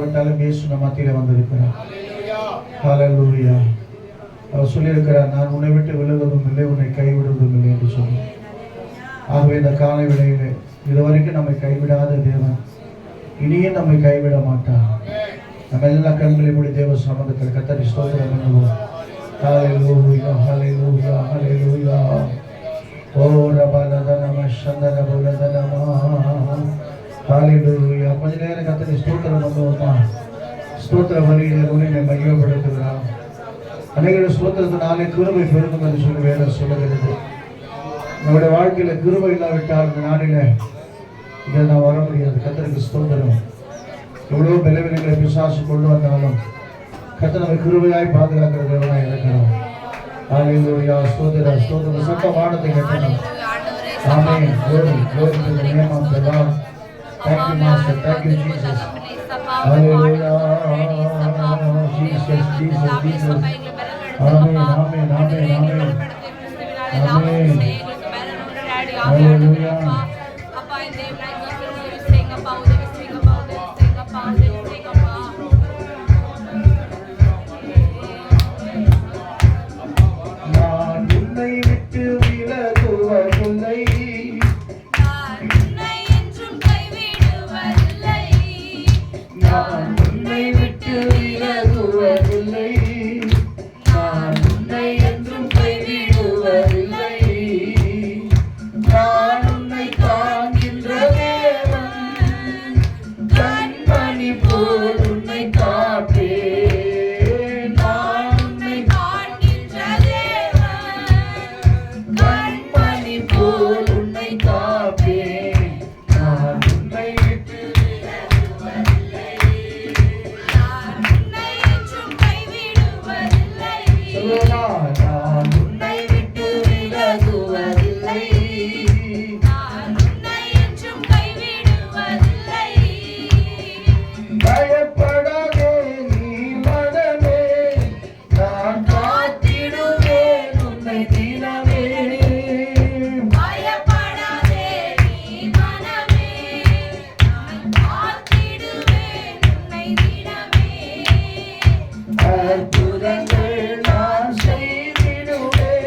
கைவிடப்பட்டாலும் இயேசு நம்ம மத்தியில வந்திருக்கிறார். ஹல்லேலூயா. அவர் சொல்லியிருக்கிறார், நான் உன்னை விட்டு விலகுவதும் இல்லை, உன்னை கைவிடுவதும் இல்லை என்று சொல்லி. ஆகவே இந்த காலை வேளையிலே இதுவரைக்கும் நம்மை கைவிடாத தேவன் இனியும் நம்மை கைவிட மாட்டார். நம்ம எல்லா கண்களை மூடி தேவ சமூகத்தில் கர்த்தரை ஸ்தோத்திரம் பண்ணுவோம். ஹல்லேலூயா, ஹல்லேலூயா, ஹல்லேலூயா. ஓ ரபலதனம சந்தரபுலதனம. ஹல்லேலூயா. கொஞ்ச நேரம் கர்த்தரை ஸ்தோத்திரம் பண்ணுவோமா? ஸ்தோத்திர பலியிலே உன்னை மகிமைப்படுத்துகிறார். அநேகருடைய ஸ்தோத்திரத்தினாலே கிருபை பெருகும் என்று சொல்லி வேதம் சொல்லுகிறது. நம்முடைய வாழ்க்கையில கிருபை இல்லாவிட்டால் இந்த நாளில இதை நான் வர முடியாது. கர்த்தருக்கு ஸ்தோத்திரம். எவ்வளவு பலவீனங்களை பிசாசு கொண்டு வந்தாலும் கர்த்தர் நம்மை கிருபையாய் பாதுகாக்கிற தேவனாய் இருக்கிறார். ஹல்லேலூயா. ஸ்தோத்திரம், ஸ்தோத்திரம். சத்த வானத்தை கட்டணும். ஆமென். glory, glory to the name of the Lord. Thank you, Master. Thank you, Jesus. Hallelujah. Jesus, Jesus, Jesus. Amen, amen, amen, amen. Amen. Hallelujah. நான் உன்னை விட்டு விலகுவதில்லை, நான் உன்னை விட்டு விலகுவதில்லை, நான் உன்னை என்றும் கைவிடுவதில்லை. நான் உன்னை காண்கின்ற தேவன், கண்மணி போல் உன்னை காப்பேன். நான் உன்னை காண்கின்ற தேவன், கண்மணி போல் உன்னை காப்பேன். நான் உன்னை விட்டு விலகுவதில்லை, நான் உன்னை என்றும் கைவிடுவதில்லை. சொல்லுமா, நான் உன்னை விட்டு விலகுவதில்லை, நான் உன்னை என்றும் கைவிடுவதில்லை. பயப்படாதே நீ மனமே, நான் காத்திடுவேன் உன்னை தினமே. பயப்படாதே நீ மனமே, நான் காத்திடுவேன் உன்னை தினமே. அற்புதங்கள் நான் செய்திடுவேன்,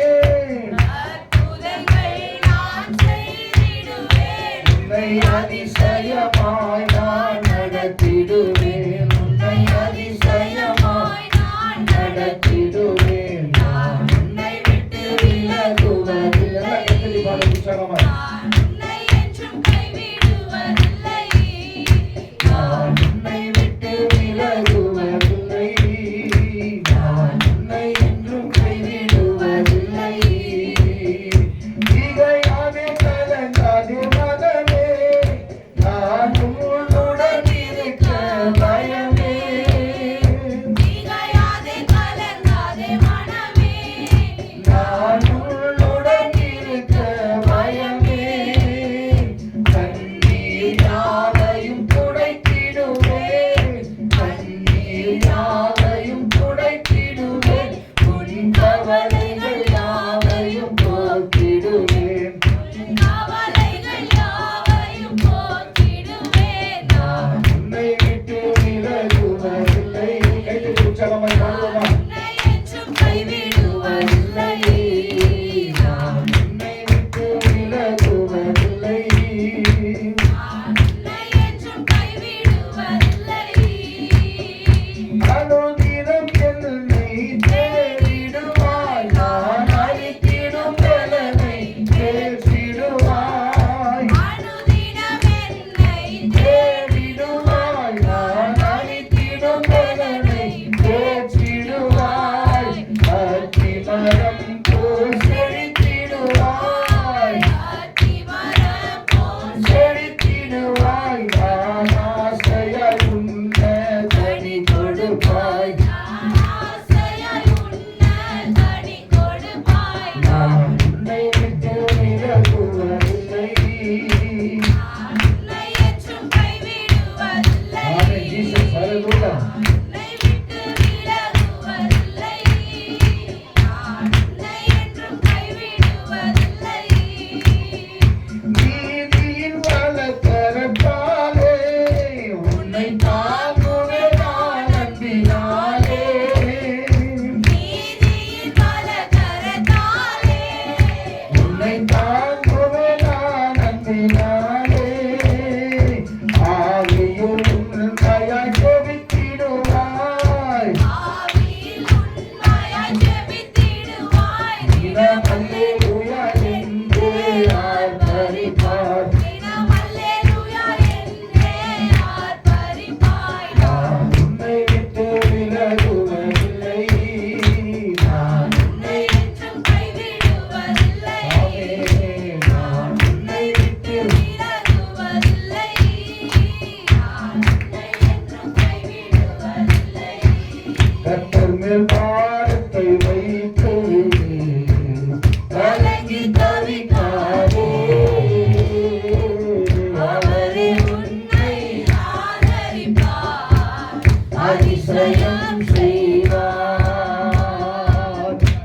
அற்புதங்கள் நான் செய்திடுவேன். உன்னை அதிசயமாய் நான் நடத்திடுவேன், உன்னை அதிசயமாய் நான் நடத்திடுவேன். நான் உன்னை விட்டு விலகுவதில்லை, நான் உன்னை என்றும் கைவிடுவதில்லை, நான் உன்னை விட்டு விலகுவதில்லை, நான் உன்னை என்றும் கைவிடுவதில்லை. திகையாதே கலங்காதே மனமே, நான் உன்னுடன் இருக்க பயமே. திகையாதே கலங்காதே மனமே, நான் உன்னுடன் இருக்க பயமே. கண்ணீர் யாவையும் துடைத்திடுவேன், கண்ணீர் யாவையும் துடைத்திடுவேன். உன் கவலைகள் யாவையும் போக்கிடுவேன், உன் கவலைகள் யாவையும் போக்கிடுவேன். நான் உன்னை விட்டு விலகுவதில்லை. கைத்தட்டி உற்சாகமாய் பாடுவோமா? உன்னை என்றும் கைவிடுவதில்லை, நான் உன்னை விட்டு விலகுவதில்லை, நான் உன்னை என்றும் கைவிடுவதில்லை. அனுதினம் என்னை தேடிடுவாய், நான் அளித்திடும் பலனை தேற்றிடுவாய். அனுதினம் என்னை தேடிடுவாய், நான் அளித்திடும் பலனை தேற்றிடுவாய். அத்திமரம் போல் செழித்திடுவாய், அத்திமரம் போல் செழித்திடுவாய். நான் ஆசையாய் உண்ண கனி கொடுப்பாய், நான் ஆசையாய் உண்ண கனி கொடுப்பாய். நான் உன்னை விட்டு விலகுவதில்லை, நான் உன்னை என்றும் கைவிடுவதில்லை. ஆமென். ஜீசஸ். ஹல்லேலூயா. உன்னை விட்டு விலகுவதில்லை, நான் உன்னை என்றும் கைவிடுவதில்லை. நீதியின் வலக்கரத்தாலே உன்னை தாங்குவேன் மேல் பாரத்தை வைத்து கலங்கி தவிக்காதே. அவரே உன்னை ஆதரிப்பார், அதிசயம் செய்வார்.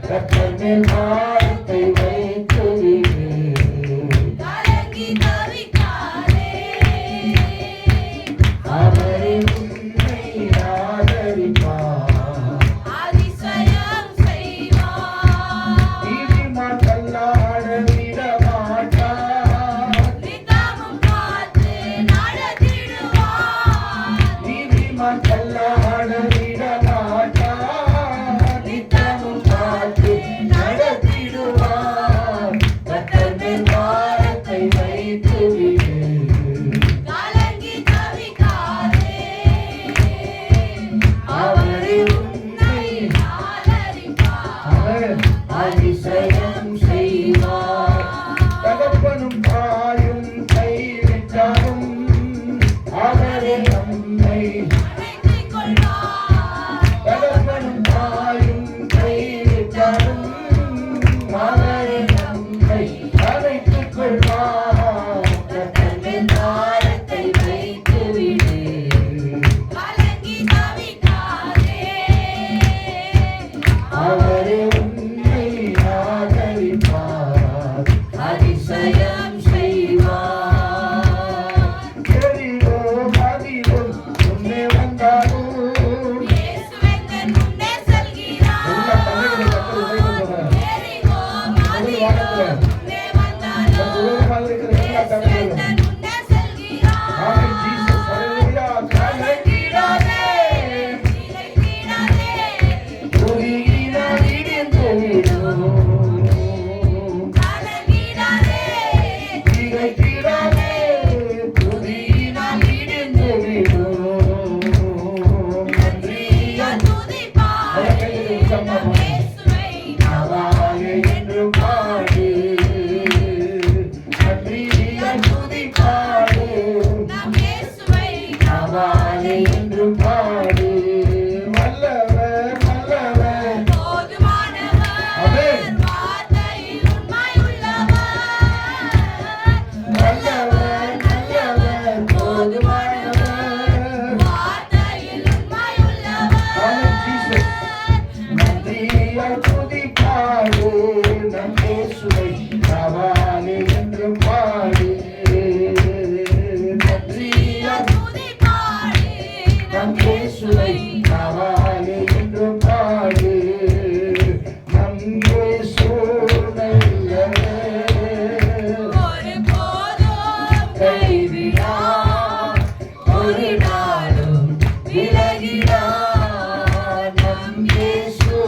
கர்த்தர் மேல் பாரத்தை வைத்து கலங்கி தவிக்காதே. அவரே உன்னை ஆதரிப்பார், அதிசயம் செய்வார். நீதிமான் தள்ளாட விட மாட்டார், நித்தமும் காத்து நடத்திடுவார். நீதிமான் தள்ளாட விட மாட்டார், நித்தமும் காத்து நடத்திடுவார். கர்த்தர் மேல் பாரத்தை வைத்து விடு, கலங்கி தவிக்காதே. அவரே உன்னை ஆதரிப்பார், அதிசயம் செய்வார். தகப்பனும் தாயும் கைவிட்டாலும் அவரே நம்மை அழைத்துக் கொள்வார். தகப்பனும் தாயும் கைவிட்டாலும் அவரே நம்மை அழைத்துக் கொள்வார். கர்த்தர் மேல் பாரத்தை வைத்து விடு, கலங்கி தவிக்காதே. அவரே உன்னை ஆதரிப்பார், அதிசயம் செய்வார். எரிகோ மதிலும் முன்னே வந்தாலும் இயேசுவின் முன்னே செல்கிறார். எல்லா பள்ளிகளும் கர்த்தர் உதவி பண்ணுவார். எரிகோ மதிலும் முன்னே வந்தாலும் தூரமாக இருக்கிற எல்லா தடைகளும் முன்னே செல்கிறார். ஆமென் ஜீசஸ் ஹalleluya. கலங்கிடாதே, திகைத்திடாதே, துதியினால் இடிந்து விடும். கலங்கிடாதே, திகைத்திடாதே, துதியினால் இடிந்து விடும். நன்றியால் துதிப்பார், இயேசுவை நாவாலே என்று பாடு. நன்றியால் துதிப்பார், நம் இயேசுவை நாவாலே என்று பாடு. வல்லவர் வல்லவர் போதுமானவர், ஆமென். வார்த்தையில் உண்மை உள்ளவர். வல்லவர் நல்லவர் போதுமானவர், வார்த்தையில் உண்மை உள்ளவர். ஆமென் ஜீசஸ். நன்றியால் துதிப்பாடு, நம் இயேசுவை நாவாலே என்று பாடு. நன்றியால் துதிப்பாடு, நம் இயேசுவை நாவாலே என்று பாடு. நம் இயேசு நல்லவர், ஒருபோதும் கைவிடார், ஒரு நாளும் விலகிடார். நம் இயேசு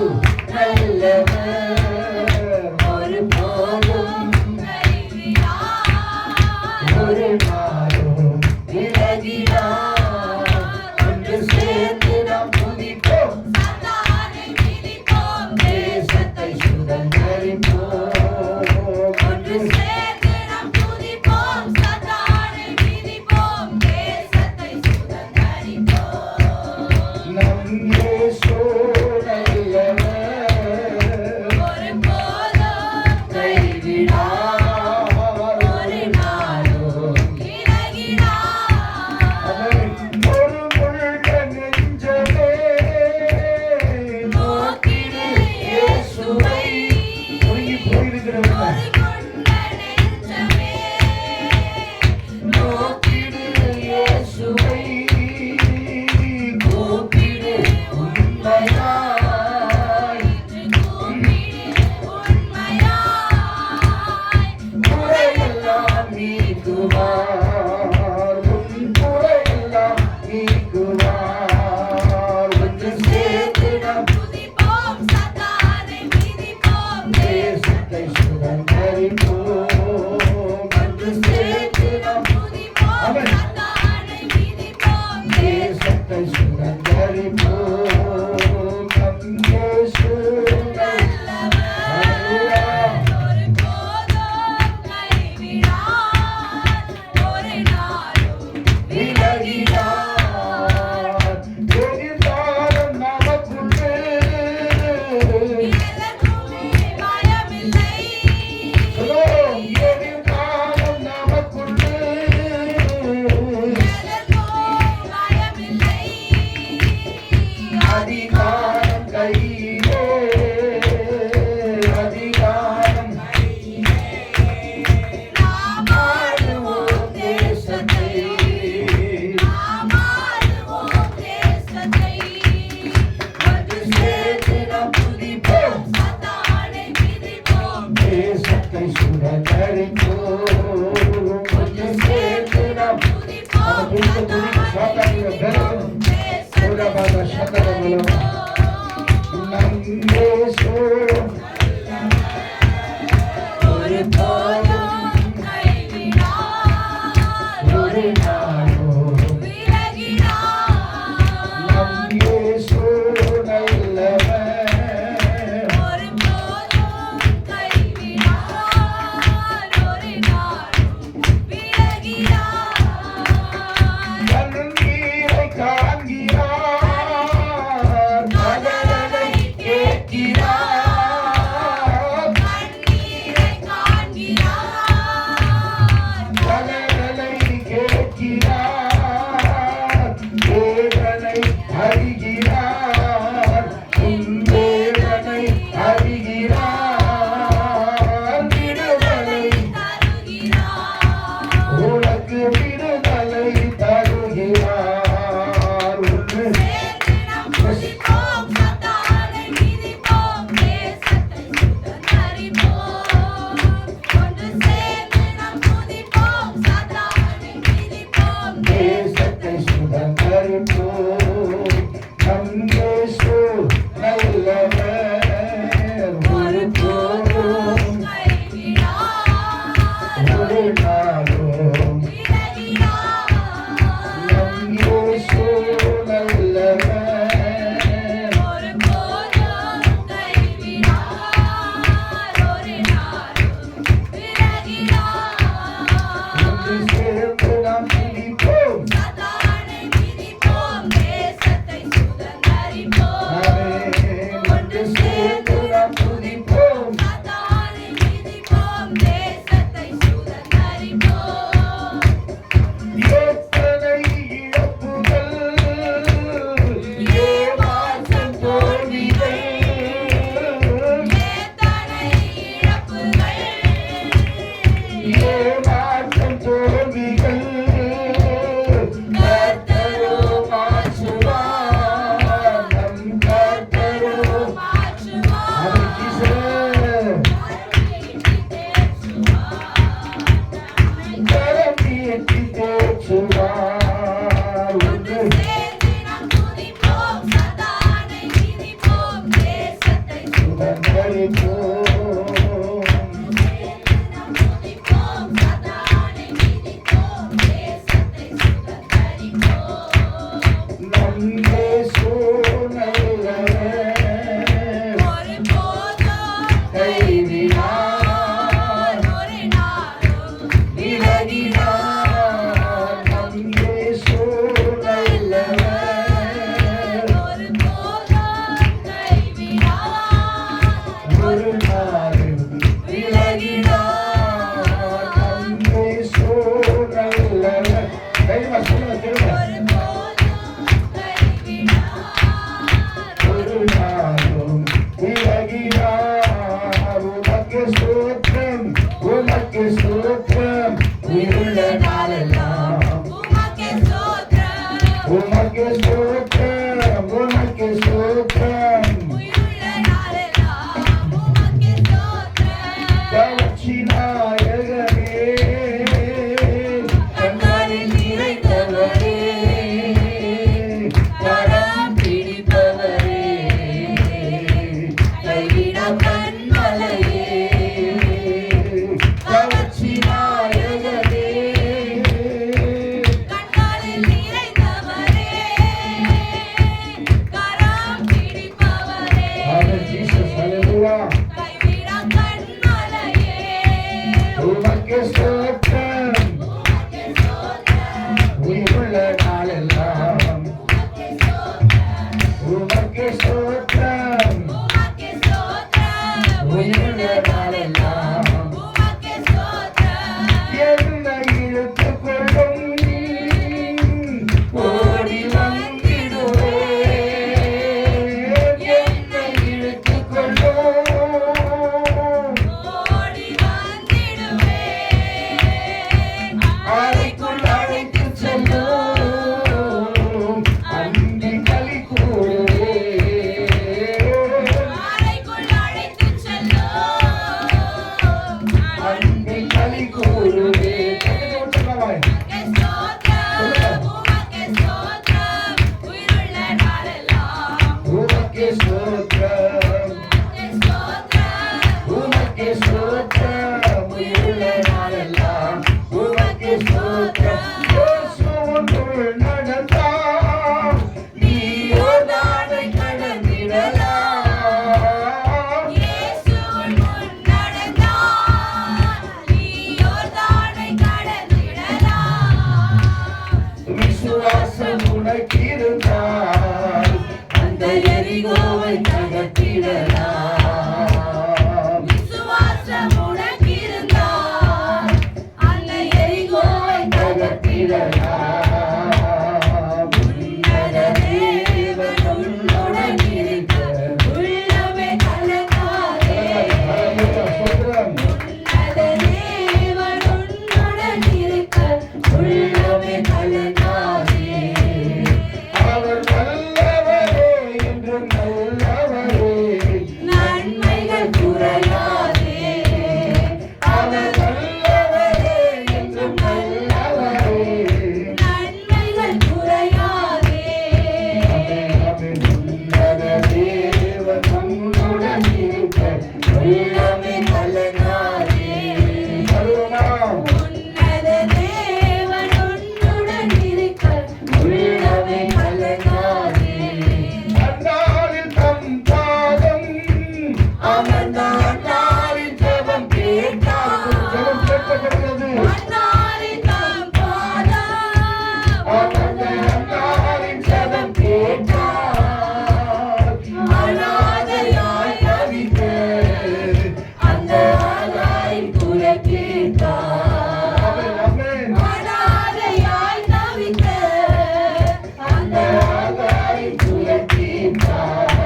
நல்லவர், ஒருபோதும் கைவிடார், ஒரு நாளும் விலகிடார். ஒன்று சேர்ந்து நாம் துதிப்போம், சாத்தானை மிதிப்போம், தேசத்தை சுதந்தரிப்போம். ஒன்று சேர்ந்து நாம் துதிப்போம், சாத்தானை மிதிப்போம், தேசத்தை சுதந்தரிப்போம். நம் இயேசு நல்லவர், ஒருபோதும் கைவிடார், ஒரு நாளும் விலகிடார். அவன் ஒரு முழுக்க நெஞ்சமே நோக்கிடு இயேசுவை. ஒருங்கி போயிருக்கிறவங்க நோக்கிடு இயேசுவை, கூப்பிடு உண்மையாய், குறையெல்லாம் நீக்குவார், உன் குறையெல்லாம் நீக்குவார். ஒன்று சேர்த்து நாம் துதிப்போம், சாத்தானை மிதிப்போம், தேசத்தை சுதந்தரிப்போம். ஒன்று சேர்த்து நாம் துதிப்போம், ஆமென். சாத்தானை மிதிப்போம், தேசத்தை சுதந்தரிப்போம். நம் இயேசு நல்லவர், ஹalleluya. ஒருபோதும் கைவிடார், ஒரு நாளும் விலகிடார். எதிர்காலம் நமக்குண்டு எரிகோவை தகர்த்திடலாம். விசுவாசம் உனக்கு இருந்தால் அந்த எரிகோவை தகர்த்திடலாம். உன்னத தேவன் உன்னுடன் இருக்க உள்ளமே கலங்காதே. உன்னத தேவன் உன்னுடன் இருக்க உள்ளமே கலங்காதே. அவர் நல்லவரே என்றும் நல்லவரே, நன்மைகள் குறையாதே. அவர் நல்லவரே என்றும் நல்லவரே. நன்மைகள் குறையாதே. உன்னத தேவன் உன்னுடன் இருக்க உள்ளமே கலங்காதே. வருவோம். உன்னத தேவன் உன்னுடன் இருக்க உள்ளமே கலங்காதே. அந்நாளில் தம் பாதம் அமர்ந்தாரின் ஜெபம் கேட்டார். ஜெபம் கேட்கப்படுகிறது. அன்னாரின் தம் பாதம் அந்நாளின் ஜெபம் கேட்டார். அனாதையாய் தவித்த அந்த ஆகாரின் குறை கேட்டார். ஆமென், ஆமென். அனாதையாய் தவித்த அந்த ஆகாரின் குறை கேட்டார்.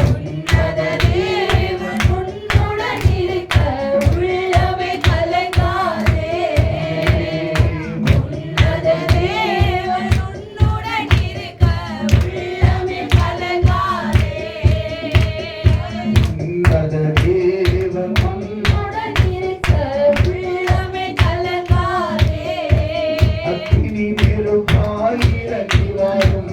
உன்னத தேவன் உன்னுடன் இருக்க உள்ளமே கலங்காதே. உன்னத தேவன் உன்னுடன் இருக்க உள்ளமே கலங்காதே. உன்னத தேவன் உன்னுடன் இருக்க உள்ளமே கலங்காதே. அக்கினி நெருப்பாய் இறங்கி வரும்.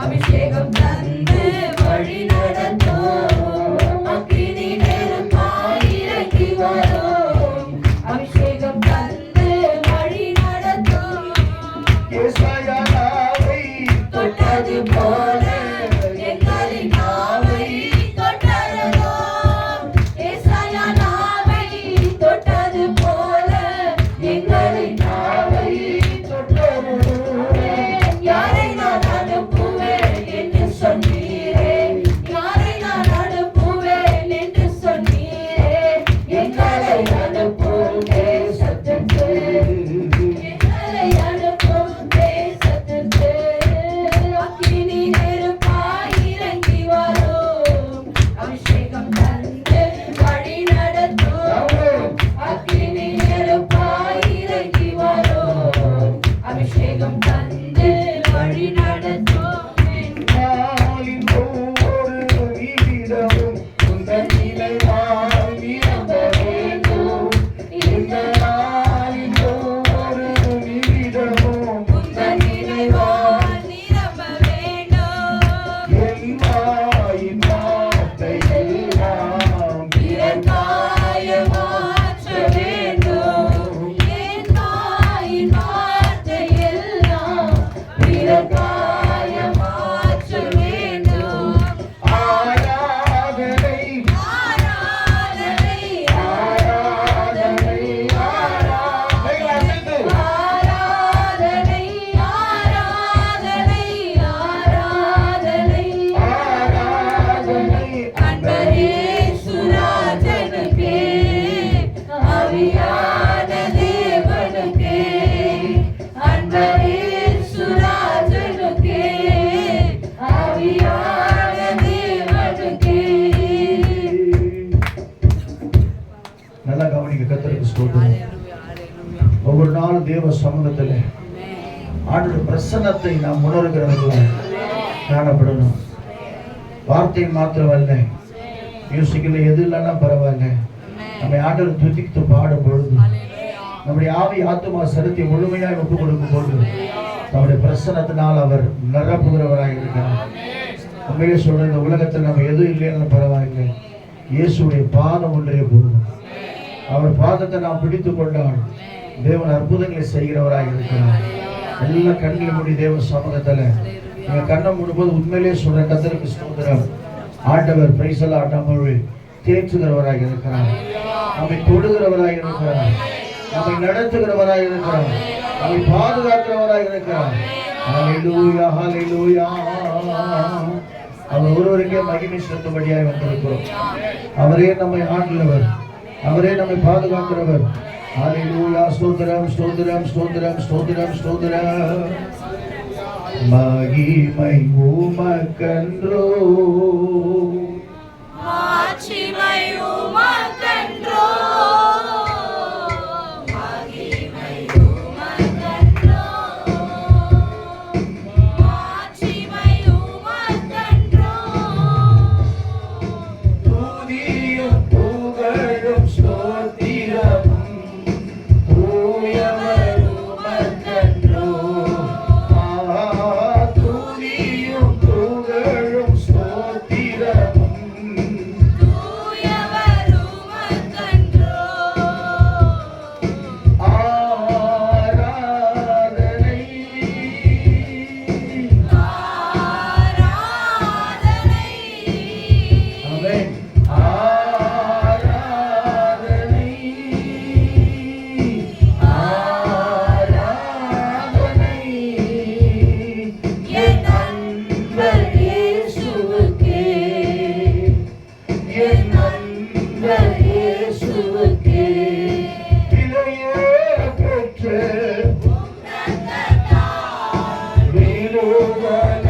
அபிஷேகம் தந்து வழி நடத்தும். அக்கினி நெருப்பாய் இறங்கி வரும். அபிஷேகம் தந்து வழி நடத்தும். ஏசாயா நாவை தொட்டது போல எங்களின் நாவை தொட்டதோ. ஏசாயா நாவை தொட்டது போல எங்களின் நாவை தொட்டதோ. யாரை நான் அனுப்புவேன் என்று சொன்னீரே. யாரை நான் அனுப்புவேன் என்று சொன்னீரே. எங்களை அனுப்பும் தேசத்துக்கு. எங்களை அனுப்பும் தேசத்துக்கு. அக்கினி நெருப்பாய் இறங்கி வரும். அபிஷேகம் தந்து வழி நடத்தும். அக்கினி நெருப்பாய் இறங்கி வரும். அபிஷேகம் தந்து வழி நடத்தும். நாளின் ஒவ்வொரு நிமிடமும் உந்தன் நினைவால் நிரம்ப வேண்டும். இந்த நாளின் ஒவ்வொரு நிமிடமும் உந்தன் நினைவால் நிரம்ப வேண்டும். என் வாயின் வார்த்தை எல்லாம் பிறர்க்காய மாற்ற வேண்டும். என் வாயின் வார்த்தை எல்லாம் பிறர்க்காய மாற்ற வேண்டும். ஆராதனை ஆராதனை ஆராதனை ஆராதனை ஆராதனை ஆராதனை ஆராதனை ஆராதனை அன்பரே சுராஜனுக்கே. ஆவியான தேவனுக்கே. அன்பரே சுராஜனுக்கே. ஆவியான தேவனுக்கே. நல்லா கவனிக்க. கர்த்தருக்கு ஸ்தோத்திரம். ஒவ்வொரு நாளும் தேவ சமூகத்தில் ஆண்டவருடைய பிரசன்னத்தை நாம் உணர்கிறவர்களாய் காணப்படணும். வார்த்தை மாத்திரமல்ல, மியூசிக்கில் எது இல்லைன்னா பரவாயில்ல, நம்ம ஆண்டவர் துதித்து பாடும் பொழுது நம்முடைய ஆவி ஆத்துமா சரத்தை முழுமையாக ஒப்புக் கொடுக்கும் போது நம்முடைய பிரசன்னத்தினால் அவர் நிரப்புகிறவராக இருக்கிறார். உண்மையிலே சொல்ற, இந்த உலகத்தில் நம்ம எதுவும் இல்லைன்னு பரவாயில்லை, இயேசுடைய பாதம் ஒன்றே போதும். அவர் பாதத்தை நாம் பிடித்து கொண்டால் தேவன் அற்புதங்களை செய்கிறவராக இருக்கிறார். எல்லா கண்களை மூடி தேவ சமூகத்தில் நீங்க கண்ணை மூடும்போது உண்மையிலே சொல்ற, கர்த்தருக்கு ஸ்தோத்திரம். ஆண்டவர் பிரைசலா நம்மை தேற்றுகிறவராக இருக்கிறார், நம்மை தொடுகிறவராக இருக்கிறார், நம்மை நடத்துகிறவராக இருக்கிறார், நம்மை பாதுகாக்கிறவராக இருக்கிறார். ஹல்லேலூயா, ஹல்லேலூயா. அவர் ஒருவருக்கே மகிமை செலுத்தும்படியாக வந்திருக்கிறோம். அவரே நம்மை ஆண்டவர், அவரே நம்மை பாதுகாக்கிறவர். ஹல்லேலூயா. ஸ்தோத்திரம், ஸ்தோத்திரம், ஸ்தோத்திரம், ஸ்தோத்திரம், ஸ்தோத்திரம். மகிமை உமக்கன்றோ, மாட்சிமை உமக்கன்றோ, மகிமை உமக்கன்றோ, மாட்சிமை உமக்கன்றோ, துதியும் புகழும் ஸ்தோத்திரமும் தூயவர் உமக்கன்றோ. துதியும் புகழும் ஸ்தோத்திரமும் தூயவர் உமக்கன்றோ, ஆராதனை ஆராதனை, ஆமென். ஆராதனை ஆராதனை என் அன்பர் இயேசுவுக்கே, என் அன்பர் இயேசுவுக்கே, விலையேற பெற்ற ரத்தத்தால் விருதனை